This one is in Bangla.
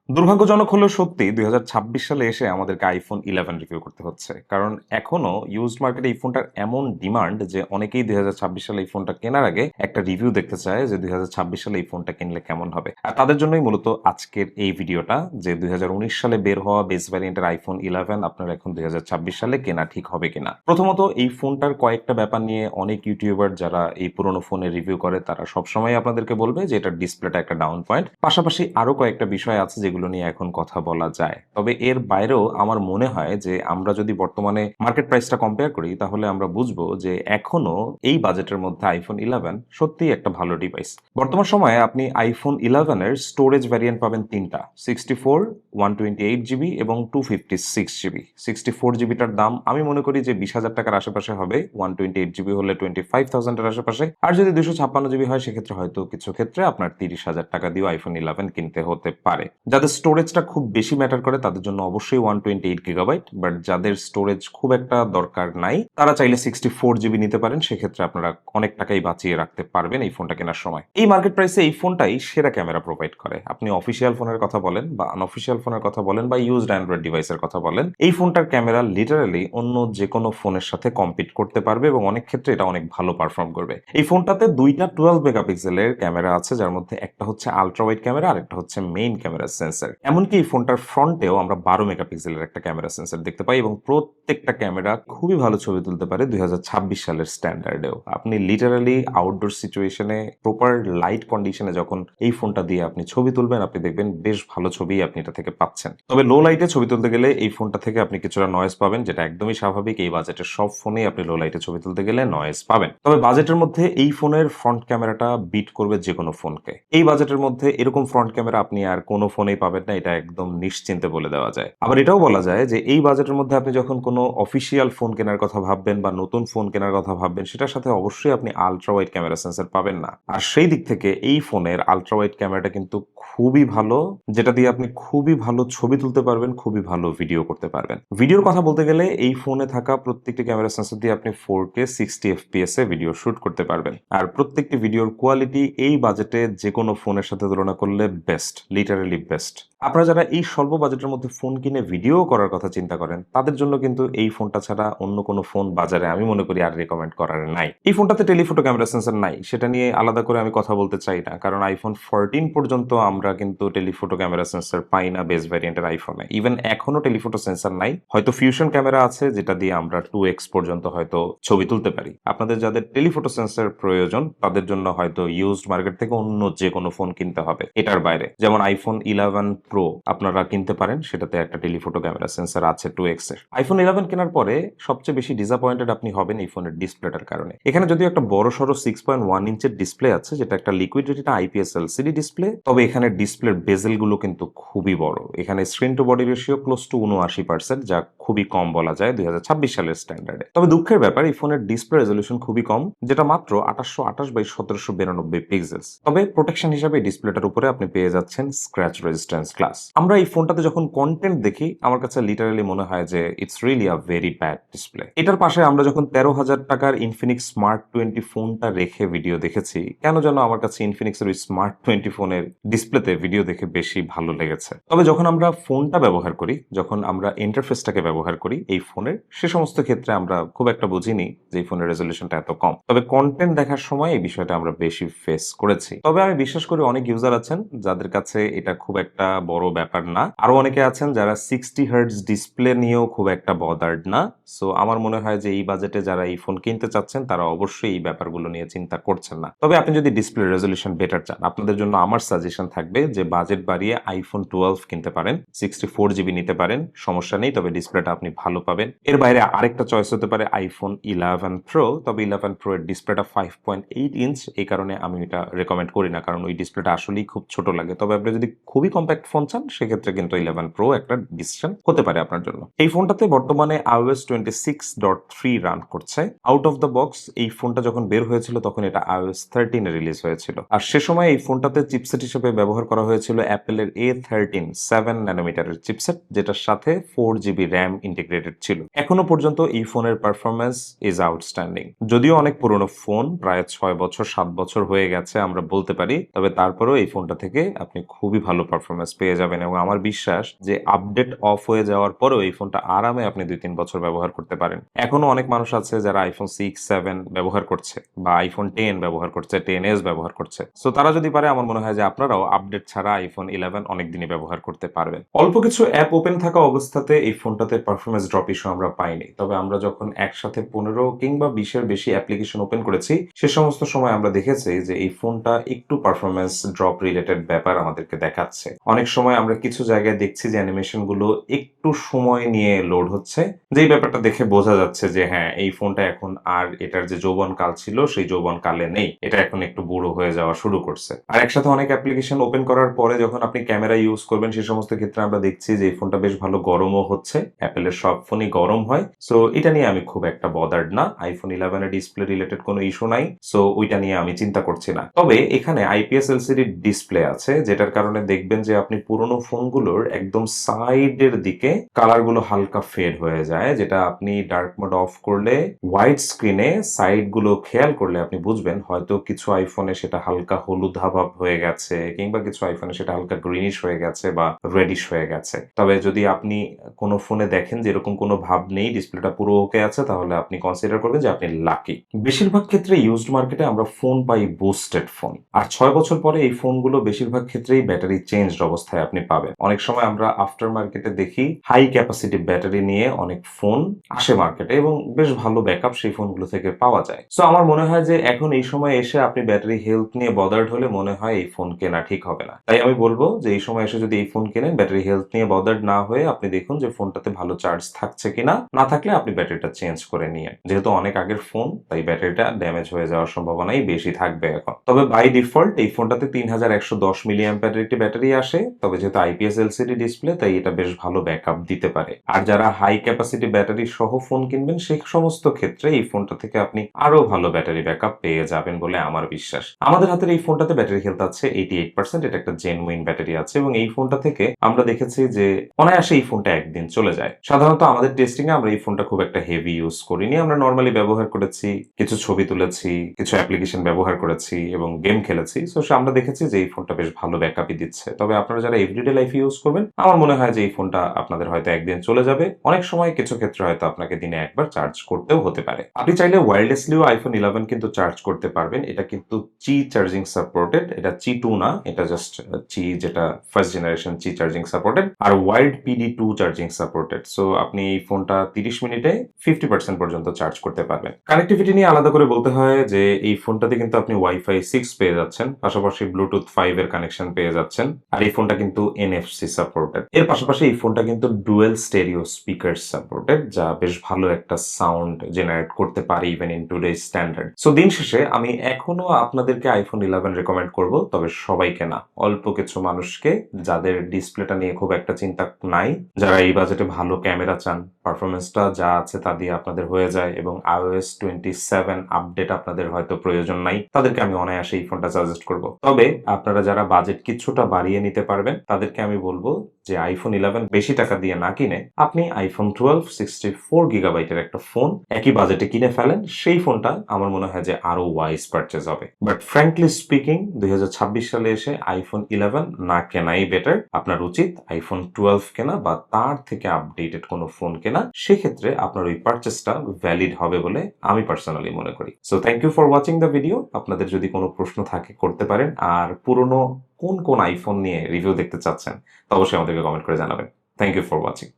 দুর্ভাগ্যজনক হলেও সত্যি 2026 সালে এসে আমাদেরকে আইফোন 11 রিভিউ করতে হচ্ছে। কারণ এখনো ইউজড মার্কেটে এই ফোনটার এমন ডিমান্ড যে অনেকেই 2026 সালে এই ফোনটা কেনার আগে একটা রিভিউ দেখতে চায় যে 2026 সালে এই ফোনটা কিনলে কেমন হবে। আর তাদের জন্যই মূলত আজকের এই ভিডিওটা, যে 2019 সালে বের হওয়া বেস ভ্যারিয়েন্টের আইফোন 11 আপনার এখন 2026 সালে কেনা ঠিক হবে কিনা। প্রথমত এই ফোনটার কয়েকটা ব্যাপার নিয়ে অনেক ইউটিউবার যারা এই পুরোনো ফোনের রিভিউ করে তারা সবসময় আপনাদেরকে বলবে যে এটার ডিসপ্লেটা একটা ডাউন পয়েন্ট। পাশাপাশি আরো কয়েকটা বিষয় আছে যেগুলো নিয়ে এখন কথা বলা যায়। তবে এর বাইরেও আমার মনে হয় যে আমরা যদি বর্তমানে মার্কেট প্রাইসটা কম্পেয়ার করি তাহলে আমরা বুঝবো যে এখনো এই বাজেটের মধ্যে আইফোন 11 সত্যিই একটা ভালো ডিভাইস। বর্তমান সময়ে আপনি আইফোন 11 এর স্টোরেজ ভ্যারিয়েন্ট পাবেন তিনটা: 64, 128 জিবি এবং 256 জিবি। 64 জিবিটার দাম আমি মনে করি যে 20,000 টাকার আশেপাশে হবে, 128 জিবি হলে 25,000 এর আশেপাশে, আর যদি 256 জিবি হয় সেক্ষেত্রে হয়তো কিছু ক্ষেত্রে আপনার 30,000 টাকা দিয়ে আইফোন 11 কিনতে হতে পারে। যাদের স্টোরেজটা খুব বেশি ম্যাটার করে তাদের জন্য অবশ্যই 128 GB, বাট যাদের স্টোরেজ খুব একটা দরকার নাই তারা চাইলে 64 জিবি নিতে পারেন। সেক্ষেত্রে আপনারা অনেক টাকাই বাঁচিয়ে রাখতে পারবেন এই ফোনটা কেনার সময়। এই মার্কেট প্রাইসে এই ফোনটাই সেরা ক্যামেরা প্রোভাইড করে। আপনি অফিসিয়াল ফোনের কথা বলেন বা আনঅফিসিয়াল ফোনের কথা বলেন বা ইউজড অ্যান্ড্রয়েড ডিভাইসের কথা বলেন, এই ফোনটার ক্যামেরা লিটারালি অন্য যে কোনো ফোনের সাথে কম্পিট করতে পারবে এবং অনেক ক্ষেত্রে এটা অনেক ভালো পারফর্ম করবে। এই ফোনটাতে দুইটা 12 মেগাপিক্সেলের ক্যামেরা আছে, যার মধ্যে একটা হচ্ছে আলট্রা ওয়াইড ক্যামেরা আর একটা হচ্ছে মেইন ক্যামেরা সেন্সর। এমনকি এই ফোনটার ফ্রন্টেও আমরা 12 মেগাপিক্সেলের একটা ক্যামেরা সেন্সর দেখতে পাই এবং প্রত্যেকটা ক্যামেরা খুবই ভালো ছবি তুলতে পারে 2026 সালের স্ট্যান্ডার্ডেও। আপনি লিটারালি আউটডোর সিচুয়েশনে প্রপার লাইট কন্ডিশনে যখন এই ফোনটা দিয়ে আপনি ছবি তুলবেন আপনি দেখবেন বেশ ভালো ছবি আপনি এটা থেকে পাচ্ছেন। তবে লো লাইটে ছবি তুলতে গেলে এই ফোনটা থেকে আপনি কিছুটা নয়েজ পাবেন, যেটা একদমই স্বাভাবিক। এই বাজেটের সব ফোনেই আপনি লো লাইটে ছবি তুলতে গেলে নয়েজ পাবেন। তবে বাজেটের মধ্যে এই ফোনের ফ্রন্ট ক্যামেরাটা বিট করবে যে কোনো ফোনকে। এই বাজেটের মধ্যে এরকম ফ্রন্ট ক্যামেরা আপনি আর কোনো ফোনেই পাবেন না, এটা একদম নিশ্চিন্তে বলে দেওয়া যায়। আবার এটাও বলা যায় যে এই বাজেটের মধ্যে আপনি যখন কোনো অফিসিয়াল ফোন কেনার কথা ভাববেন বা নতুন ফোন কেনার কথা ভাববেন সেটার সাথে অবশ্যই আপনি আলট্রা ওয়াইড ক্যামেরা সেন্সর পাবেন না। আর সেই দিক থেকে এই ফোনের আলট্রা ওয়াইড ক্যামেরাটা কিন্তু খুবই ভালো, যেটা দিয়ে আপনি খুবই ভালো ছবি তুলতে পারবেন, খুবই ভালো ভিডিও করতে পারবেন। ভিডিওর কথা বলতে গেলে এই ফোনে থাকা প্রত্যেকটি ক্যামেরা সেন্সর দিয়ে আপনি 4K 60 FPS এ ভিডিও শুট করতে পারবেন। আর প্রত্যেকটি ভিডিওর কোয়ালিটি এই বাজেটে যে কোনো ফোনের সাথে তুলনা করলে বেস্ট, লিটারালি বেস্ট। আপনারা যারা এই স্বল্প বাজেটের মধ্যে ফোন কিনে ভিডিও করার কথা চিন্তা করেন তাদের জন্য কিন্তু এই ফোনটা ছাড়া অন্য কোনো ফোন বাজারে আমি মনে করি আর রেকমেন্ড করার নাই। এই ফোনটাতে টেলিফোটো ক্যামেরা সেন্সর নাই, সেটা নিয়ে আলাদা করে আমি কথা বলতে চাই না, কারণ আইফোন 14 পর্যন্ত আমরা কিন্তু টেলিফোটো ক্যামেরা সেন্সর পাই না বেস ভ্যারিয়েন্টের আইফোনে। ইভেন এখনো টেলিফোটো সেন্সর নাই, হয়তো ফিউশন ক্যামেরা আছে যেটা দিয়ে আমরা 2x পর্যন্ত হয়তো ছবি তুলতে পারি। আপনাদের যাদের টেলিফোটো সেন্সর প্রয়োজন তাদের জন্য হয়তো ইউজড মার্কেট থেকে অন্য যে কোনো ফোন কিনতে হবে। এটার বাইরে যেমন আইফোন 11 প্রো আপনারা কিনতে পারেন, সেটাতে একটা টেলিফোটো ক্যামেরা সেন্সর আছে 2x এর। আইফোন 11 কেনার পরে সবচেয়ে বেশি ডিসঅ্যাপয়েন্টেড আপনি হবেন এই ফোনের ডিসপ্লেটার কারণে। এখানে যদিও একটা বড় সড়ো 6.1 ইঞ্চের ডিসপ্লে আছে যেটা একটা liquid retina IPS LCD display, তবে এখানে ডিসপ্লের বেজেল গুলো কিন্তু খুবই বড়। এখানে screen to body ratio close to 79%, যা খুবই কম বলা যায় 2026 সালের স্ট্যান্ডার্ডে। তবে দুঃখের ব্যাপার এই ফোনের ডিসপ্লে রেজলিউশন খুবই কম, যেটা মাত্র 828x1792 পিক্সেলস। তবে প্রোটেকশন হিসাবে ডিসপ্লেটার উপরে আপনি পেয়ে যাচ্ছেন স্ক্র্যাচ রেজিস্ট্যান্স গ্লাস। আমরা এই ফোনটাতে যখন কন্টেন্ট দেখি আমার কাছে লিটারালি মনে হয় যে it's really a very bad display. এটার পাশে আমরা যখন 13,000 টাকার ইনফিনিক্স স্মার্ট 20 ফোনটা রেখে ভিডিও দেখেছি, কেন যেন আমার কাছে ইনফিনিক্সের ওই স্মার্ট 20 ফোনের ডিসপ্লেতে ভিডিও দেখে বেশি ভালো লেগেছে। তবে যখন আমরা ফোনটা ব্যবহার করি, যখন আমরা ইন্টারফেসটাকে ব্যবহার করি এই ফোনের, সে সমস্ত ক্ষেত্রে আমরা খুব একটা বুঝিনি যে এই ফোনের রেজলিউশনটা এত কম। তবে কন্টেন্ট দেখার সময় এই বিষয়টা আমরা বেশি ফেস করেছি। তবে আমি বিশ্বাস করি অনেক ইউজার আছেন যাদের কাছে এটা খুব একটা বড় ব্যাপার না। আরো অনেকে আছেন যারা 60 হার্টজ ডিসপ্লে নিয়েও খুব একটা বদার্ড না। সো আমার মনে হয় যে এই বাজেটে যারা এই ফোন কিনতে চাচ্ছেন তারা অবশ্যই এই ব্যাপারগুলো নিয়ে চিন্তা করছেন না। তবে আপনি যদি ডিসপ্লে রেজলিউশন বেটার চান, আপনাদের জন্য আমার সাজেশন থাকবে যে বাজেট বাড়িয়ে আইফোন 12 কিনতে পারেন, 64 জিবি নিতে পারেন, সমস্যা নেই, তবে ডিসপ্লেটা আপনি ভালো পাবেন। এর বাইরে আরেকটা চয়েস হতে পারে আইফোন 11 প্রো, তবে 11 প্রো এর ডিসপ্লেটা 5.8 ইঞ্চ, এই কারণে আমি এটা রেকমেন্ড করি না, কারণ ওই ডিসপ্লেটা আসলেই খুব ছোট লাগে। তবে আপনি যদি খুবই কম্প্যাক্ট ফোন চান সেক্ষেত্রে কিন্তু 11 প্রো একটা ডিসিশন হতে পারে আপনার জন্য। এই ফোনটাতে বর্তমানে iOS 26.3 রান করছে। আউট অফ দ্য বক্স এই ফোনটা যখন বের হয়েছিল তখন এটা iOS 13 এ রিলিজ হয়েছিল। আর সে সময় এই ফোনটাতে চিপসেট হিসেবে ব্যবহার করা হয়েছিল অ্যাপেলের A13 7 ন্যানোমিটারের চিপসেট, যেটার সাথে 4 জিবি র্যাম ইন্টিগ্রেটেড ছিল। এখনো পর্যন্ত এই ফোনের পারফরমেন্স ইজ আউটস্ট্যান্ডিং। যদিও অনেক পুরনো ফোন, প্রায় 6 বছর 7 বছর হয়ে গেছে আমরা বলতে পারি, তবে তারপরেও এই ফোনটা থেকে আপনি খুবই ভালো পারফরমেন্স পারফরমেন্স পেয়ে যাবেন এবং আমার বিশ্বাস যে আপডেট অফ হয়ে যাওয়ার পরেও এই ফোনটা আরামে আপনি 2-3 বছর ব্যবহার করতে পারেন। এখনো অনেক মানুষ আছে যারা আইফোন 6-7 ব্যবহার করছে বা আইফোন 10 ব্যবহার করছে, 10s ব্যবহার করছে। সো তারা যদি পারে আমার মনে হয় যে আপনারাও আপডেট ছাড়া আইফোন 11 অনেকদিনই ব্যবহার করতে পারবেন। অল্প কিছু অ্যাপ ওপেন থাকা অবস্থাতে এই ফোনটাতে পারফরমেন্স ড্রপ ইস্যু আমরা পাইনি, তবে আমরা যখন একসাথে 15 কিংবা 20-এর বেশি অ্যাপ্লিকেশন ওপেন করেছি সে সমস্ত সময় আমরা দেখেছি যে এই ফোনটা একটু পারফরমেন্স ড্রপ রিলেটেড ব্যাপার আমাদেরকে দেখাচ্ছে। অনেক সময় আমরা কিছু জায়গায় দেখছি যে অ্যানিমেশন গুলো একটু সময় নিয়ে লোড হচ্ছে, যেই ব্যাপারটা দেখে বোঝা যাচ্ছে যে হ্যাঁ এই ফোনটা এখন আর এটার যে যৌবন কাল ছিল সেই যৌবন কালে নেই, এটা এখন একটু বুড়ো হয়ে যাওয়া শুরু করছে। আর একসাথে অনেক অ্যাপ্লিকেশন ওপেন করার পরে যখন আপনি ক্যামেরা ইউজ করবেন সে সমস্ত ক্ষেত্রে আমরা দেখছি যে এই ফোনটা বেশ ভালো গরমও হচ্ছে। অ্যাপেলের সব ফোনই গরম হয়, সো এটা নিয়ে আমি খুব একটা বদার্ড না। আইফোন 11 এর ডিসপ্লে রিলেটেড কোনো ইস্যু নাই, সো ওইটা নিয়ে আমি চিন্তা করছি না। তবে এখানে আইপিএস এলসিডি ডিসপ্লে আছে যেটার কারণে দেখবেন যে আপনি পুরোনো ফোনগুলোর একদম সাইডের দিকে কালারগুলো হালকা ফেড হয়ে যায়, যেটা আপনি ডার্ক মোড অফ করলে হোয়াইট স্ক্রিনে সাইড গুলো খেয়াল করলে আপনি বুঝবেন হয়তো কিছু আইফোনে সেটা হালকা হলুদ ভাব হয়ে গেছে কিংবা কিছু আইফোনে সেটা হালকা গ্রিনিশ হয়ে গেছে বা রেডিশ হয়ে গেছে। তবে যদি আপনি কোনো ফোনে দেখেন যে এরকম কোনো ভাব নেই, ডিসপ্লেটা পুরো ওকে আছে, তাহলে আপনি কনসিডার করবেন যে আপনি লাকি। বেশিরভাগ ক্ষেত্রে ইউজড মার্কেটে আমরা ফোন পাই বুস্টেড ফোন, আর 6 বছর পরে এই ফোনগুলো বেশিরভাগ ক্ষেত্রেই ব্যাটারি চেঞ্জড অবস্থায় আপনি পাবেন। অনেক সময় আমরা আফটার মার্কেটে দেখি হাই ক্যাপাসিটি ব্যাটারি নিয়ে অনেক ফোন আসে মার্কেটে এবং বেশ ভালো ব্যাকআপ সেই ফোনগুলো থেকে পাওয়া যায়। সো আমার মনে হয় যে এখন এই সময় এসে আপনি ব্যাটারি হেলথ নিয়ে বদার্ড হলে মনে হয় এই ফোন কেনা ঠিক হবে না। তাই আমি বলবো যে এই সময় এসে যদি এই ফোন কেনেন ব্যাটারি হেলথ নিয়ে বদার্ড না হয়ে আপনি দেখুন যে ফোনটাতে ভালো চার্জ থাকছে কিনা, না থাকলে আপনি ব্যাটারিটা চেঞ্জ করে নিয়ে, যেহেতু অনেক আগের ফোন তাই ব্যাটারিটা ড্যামেজ হয়ে যাওয়ার সম্ভাবনাই বেশি থাকবে এখন। তবে বাই ডিফল্ট এই ফোনটাতে 3110 মিলি অ্যাম্পিয়ারের একটি ব্যাটারি আসে, তবে যেহেতু আইপিএস এলসিডি ডিসপ্লে তাই এটা বেশ ভালো ব্যাকআপ দিতে পারে। আর যারা হাই ক্যাপাসিটি ব্যাটারি সহ ফোন কিনবেন সেই সমস্ত ক্ষেত্রে এই ফোনটা থেকে আপনি আরো ভালো ব্যাটারি ব্যাকআপ পেয়ে যাবেন বলে আমার বিশ্বাস। আমাদের হাতের এই ফোনটাতে ব্যাটারি হেলথ আছে 88%, এটা একটা জেনুইন ব্যাটারি আছে এবং এই ফোনটা থেকে আমরা দেখেছি যে অনায়াসে এই ফোনটা একদিন চলে যায়। সাধারণত আমাদের টেস্টিং এ আমরা এই ফোনটা খুব একটা হেভি ইউজ করিনি, আমরা নর্মালি ব্যবহার করেছি, কিছু ছবি তুলেছি, কিছু অ্যাপ্লিকেশন ব্যবহার করেছি এবং গেম খেলেছি। সো আমরা দেখেছি যে এই ফোনটা বেশ ভালো ব্যাকআপই দিচ্ছে। তবে আপনারা যারা এভরিডে লাইফে ইউজ করবেন আমার মনে হয় যে এই ফোনটা আপনাদের হয়তো একদিন চলে যাবে, অনেক সময় কিছু ক্ষেত্রে হয়তো আপনাকে দিনে একবার চার্জ করতেও হতে পারে। আপনি চাইলে ওয়্যারলেসলিও আইফোন 11 কিন্তু চার্জ করতে পারবেন। এটা কিন্তু চি চার্জিং সাপোর্টেড, এটা চি 2 না, এটা জাস্ট চি, যেটা first generation Qi charging supported, আর wired PD 2 charging supported. So আপনি এই ফোনটা 30 মিনিটে 50% পর্যন্ত চার্জ করতে পারবেন। কানেক্টিভিটি নিয়ে আলাদা করে বলতে হয় যে এই ফোনটাতে কিন্তু আপনি ওয়াইফাই 6 পেয়ে যাচ্ছেন, পাশাপাশি ব্লুটুথ 5 এর কানেকশন পেয়ে যাচ্ছেন, আর এই ফোনটা কিন্তু এনএফসি সাপোর্টেড। এর পাশাপাশি এই ফোনটা কিন্তু ডুয়েল স্টেরিও স্পিকার সাপোর্টেড, যা বেশ ভালো একটা সাউন্ড জেনারেট করতে পারে even in today standard. So দিন শেষে আমি এখনো আপনাদেরকে আইফোন 11 রেকমেন্ড করব, তবে সবাইকে না, অল্প কিছু মানুষকে যাদের ডিসপ্লেটা নিয়ে খুব একটা চিন্তা নাই, যারা এই বাজেটে ভালো ক্যামেরা চান, পারফরমেন্সটা যা আছে তা দিয়ে আপনাদের হয়ে যায় এবং iOS 27 আপডেট আপনাদের হয়তো প্রয়োজন নাই, তাদেরকে আমি অনায়াসে এই ফোনটা সাজেস্ট করব। তবে আপনারা যারা বাজেট কিছুটা বাড়িয়ে নিতে পারবেন তাদেরকে আমি বলবো যে আইফোন 11 বেশি টাকা দিয়ে না কিনে আপনি আইফোন 12 64 গিগাবাইটের একটা ফোন একই বাজেটে কিনে ফেলেন, সেই ফোনটা আমার মনে হয় যে আরো ওয়াইজ পারচেজ হবে। বাট ফ্র্যাঙ্কলি স্পিকিং 2026 সালে এসে আইফোন 11 না কেনাই বেটার। আপনার উচিত আইফোন 12 কেনা বা তার থেকে আপডেটেড কোনো ফোন কেনা, সেক্ষেত্রে আপনার ওই পারচেসটা ভ্যালিড হবে বলে আমি পার্সোনালি মনে করি। So thank you for watching the video. আপনাদের যদি কোনো প্রশ্ন থাকে করতে পারেন, আর পুরনো কোন কোন আইফোন নিয়ে রিভিউ দেখতে চাচ্ছেন তা অবশ্যই আমাদেরকে কমেন্ট করে জানাবেন। Thank you for watching.